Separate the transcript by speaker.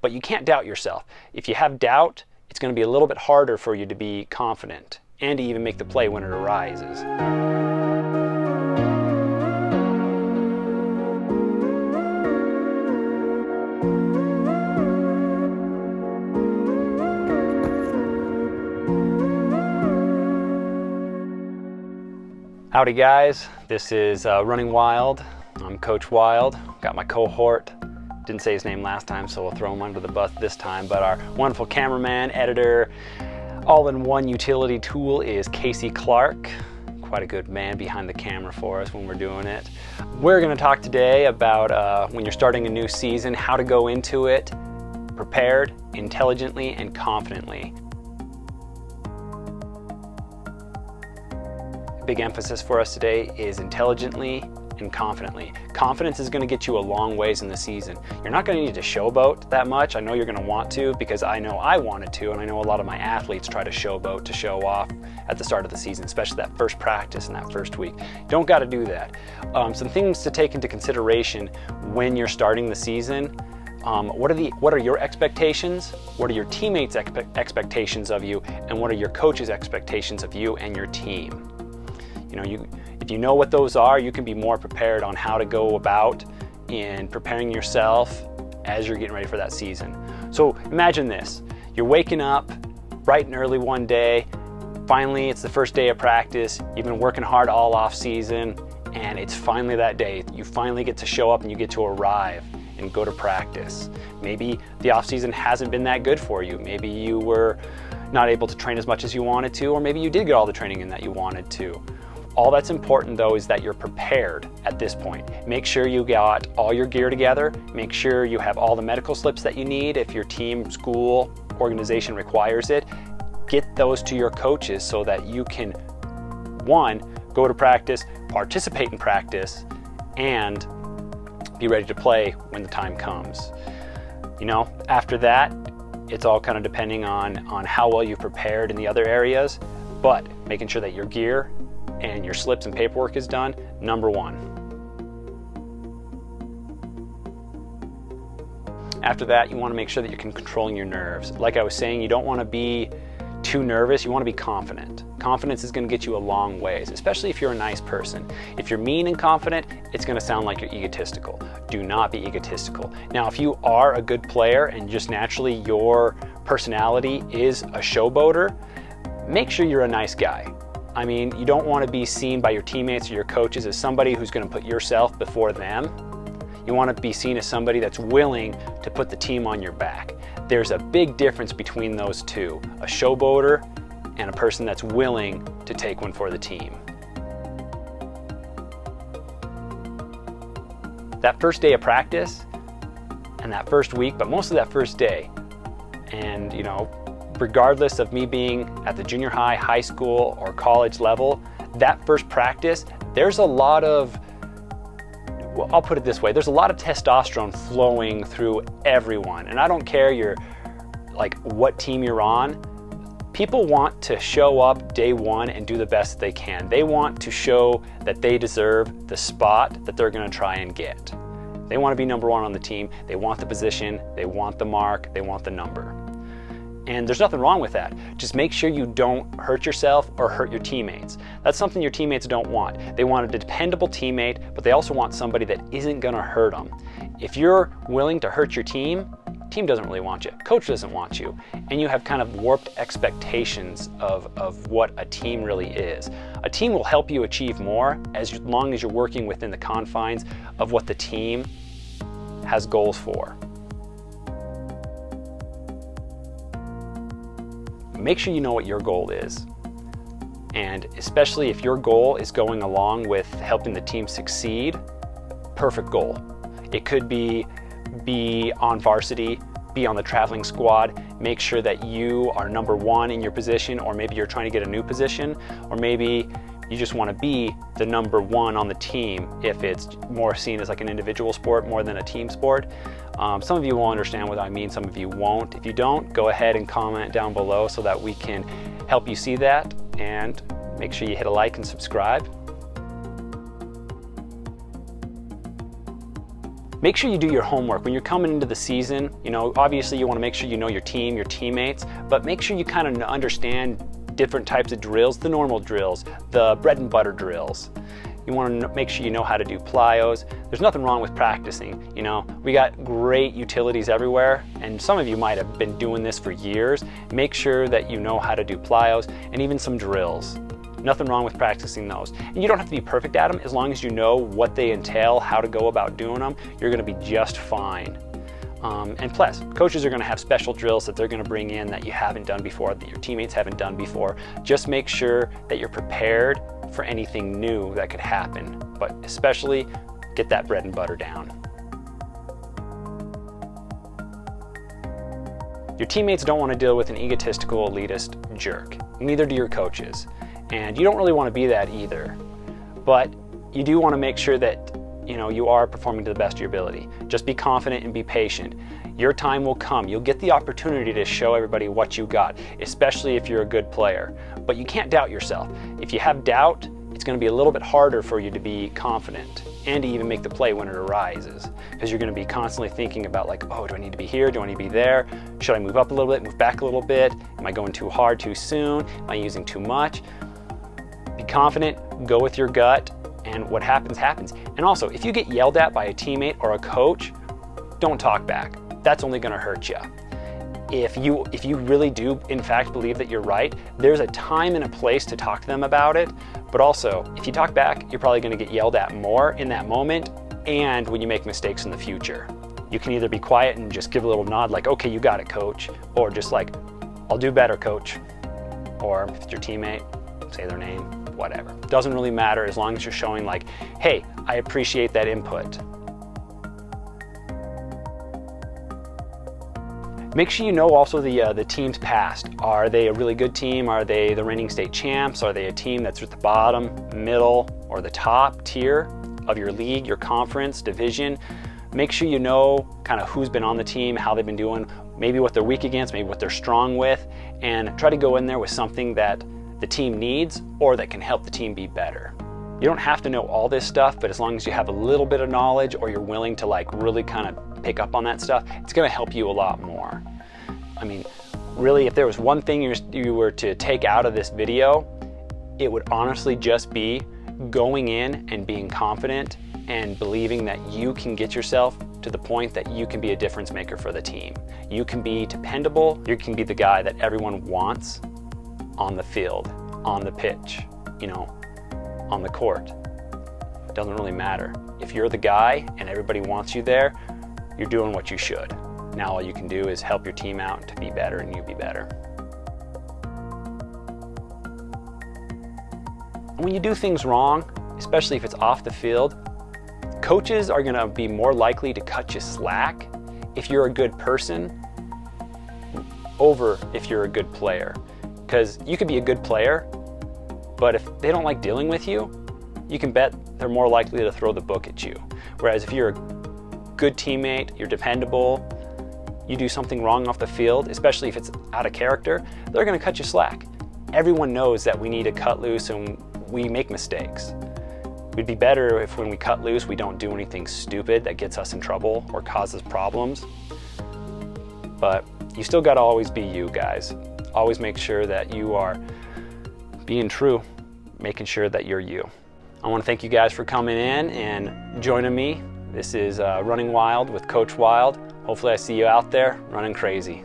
Speaker 1: but you can't doubt yourself. If you have doubt, it's going to be a little bit harder for you to be confident and to even make the play when it arises. Howdy guys, this is RunningWilde. I'm Coach Wilde. Got my cohort. Didn't say his name last time, so we'll throw him under the bus this time. But our wonderful cameraman, editor, all-in-one utility tool is Casey Clark. Quite a good man behind the camera for us when we're doing it. We're going to talk today about when you're starting a new season, how to go into it prepared, intelligently, and confidently. Big emphasis for us today is intelligently and confidently. Confidence is going to get you a long ways in the season. You're not going to need to showboat that much. I know you're going to want to, because I know I wanted to, and I know a lot of my athletes try to showboat to show off at the start of the season, especially that first practice and that first week. Don't got to do that. Some things to take into consideration when you're starting the season. What are your expectations? What are your teammates' expectations of you? And what are your coach's expectations of you and your team? If you know what those are, you can be more prepared on how to go about in preparing yourself as you're getting ready for that season. So imagine this, you're waking up bright and early one day, finally it's the first day of practice, you've been working hard all off season, and it's finally that day. You finally get to show up and you get to arrive and go to practice. Maybe the off season hasn't been that good for you. Maybe you were not able to train as much as you wanted to, or maybe you did get all the training in that you wanted to. All that's important though is that you're prepared at this point. Make sure you got all your gear together. Make sure you have all the medical slips that you need if your team, school, organization requires it. Get those to your coaches so that you can, one, go to practice, participate in practice, and be ready to play when the time comes. After that, it's all kind of depending on how well you've prepared in the other areas, but making sure that your gear and your slips and paperwork is done, number one. After that, you want to make sure that you're controlling your nerves. Like I was saying, you don't want to be too nervous, you want to be confident. Confidence is going to get you a long ways, especially if you're a nice person. If you're mean and confident, it's going to sound like you're egotistical. Do not be egotistical. Now, if you are a good player and just naturally your personality is a showboater, make sure you're a nice guy. I mean, you don't want to be seen by your teammates or your coaches as somebody who's going to put yourself before them. You want to be seen as somebody that's willing to put the team on your back. There's a big difference between those two, a showboater and a person that's willing to take one for the team. That first day of practice and that first week, but mostly that first day, and regardless of me being at the junior high, high school, or college level, that first practice, there's a lot of, well, I'll put it this way, there's a lot of testosterone flowing through everyone. And I don't care what team you're on, people want to show up day one and do the best that they can. They want to show that they deserve the spot that they're gonna try and get. They wanna be number one on the team, they want the position, they want the mark, they want the number. And there's nothing wrong with that. Just make sure you don't hurt yourself or hurt your teammates. That's something your teammates don't want. They want a dependable teammate, but they also want somebody that isn't gonna hurt them. If you're willing to hurt your team doesn't really want you, coach doesn't want you, and you have kind of warped expectations of what a team really is. A team will help you achieve more as long as you're working within the confines of what the team has goals for. Make sure you know what your goal is. And especially if your goal is going along with helping the team succeed, perfect goal. It could be on varsity, be on the traveling squad, make sure that you are number one in your position, or maybe you're trying to get a new position, or maybe you just want to be the number one on the team if it's more seen as like an individual sport more than a team sport. Some of you will understand what I mean, some of you won't. If you don't, go ahead and comment down below so that we can help you see that, and make sure you hit a like and subscribe. Make sure you do your homework. When you're coming into the season, you know, obviously you want to make sure you know your team, your teammates, but make sure you kind of understand different types of drills, the normal drills, the bread and butter drills. You want to make sure you know how to do plyos. There's nothing wrong with practicing. You know, we got great utilities everywhere, and some of you might have been doing this for years. Make sure that you know how to do plyos and even some drills. Nothing wrong with practicing those. And you don't have to be perfect at them. As long as you know what they entail, how to go about doing them, you're going to be just fine. And plus, coaches are going to have special drills that they're going to bring in that you haven't done before, that your teammates haven't done before. Just make sure that you're prepared for anything new that could happen, but especially get that bread and butter down. Your teammates don't want to deal with an egotistical, elitist jerk. Neither do your coaches. And you don't really want to be that either. But you do want to make sure that, you know, you are performing to the best of your ability. Just be confident and be patient. Your time will come. You'll get the opportunity to show everybody what you got, especially if you're a good player. But you can't doubt yourself. If you have doubt, it's going to be a little bit harder for you to be confident and to even make the play when it arises, because you're going to be constantly thinking about, like, oh, do I need to be here? Do I need to be there? Should I move up a little bit, move back a little bit? Am I going too hard too soon? Am I using too much? Be confident, go with your gut, and what happens, happens. And also, if you get yelled at by a teammate or a coach, don't talk back. That's only going to hurt you. If you really do, in fact, believe that you're right, there's a time and a place to talk to them about it. But also, if you talk back, you're probably going to get yelled at more in that moment and when you make mistakes in the future. You can either be quiet and just give a little nod like, okay, you got it, coach, or just like, I'll do better, coach. Or if it's your teammate, say their name, whatever. Doesn't really matter as long as you're showing, like, hey, I appreciate that input. Make sure you know also the team's past. Are they a really good team? Are they the reigning state champs? Are they a team that's at the bottom, middle, or the top tier of your league, your conference, division? Make sure you know kind of who's been on the team, how they've been doing, maybe what they're weak against, maybe what they're strong with, and try to go in there with something that the team needs or that can help the team be better. You don't have to know all this stuff, but as long as you have a little bit of knowledge or you're willing to, like, really kind of pick up on that stuff, it's going to help you a lot more. I mean, really, if there was one thing you were to take out of this video, it would honestly just be going in and being confident and believing that you can get yourself to the point that you can be a difference maker for the team. You can be dependable. You can be the guy that everyone wants on the field, on the pitch, you know, on the court. It doesn't really matter. If you're the guy and everybody wants you there, you're doing what you should. Now all you can do is help your team out to be better and you be better. When you do things wrong, especially if it's off the field, coaches are going to be more likely to cut you slack if you're a good person over if you're a good player. Because you could be a good player, but if they don't like dealing with you, you can bet they're more likely to throw the book at you. Whereas if you're a good teammate, you're dependable, you do something wrong off the field, especially if it's out of character, they're going to cut you slack. Everyone knows that we need to cut loose and we make mistakes. It'd be better if when we cut loose, we don't do anything stupid that gets us in trouble or causes problems. But you still got to always be you, guys. Always make sure that you are being true, making sure that you're you. I want to thank you guys for coming in and joining me. This is Running Wilde with Coach Wilde. Hopefully I see you out there running crazy.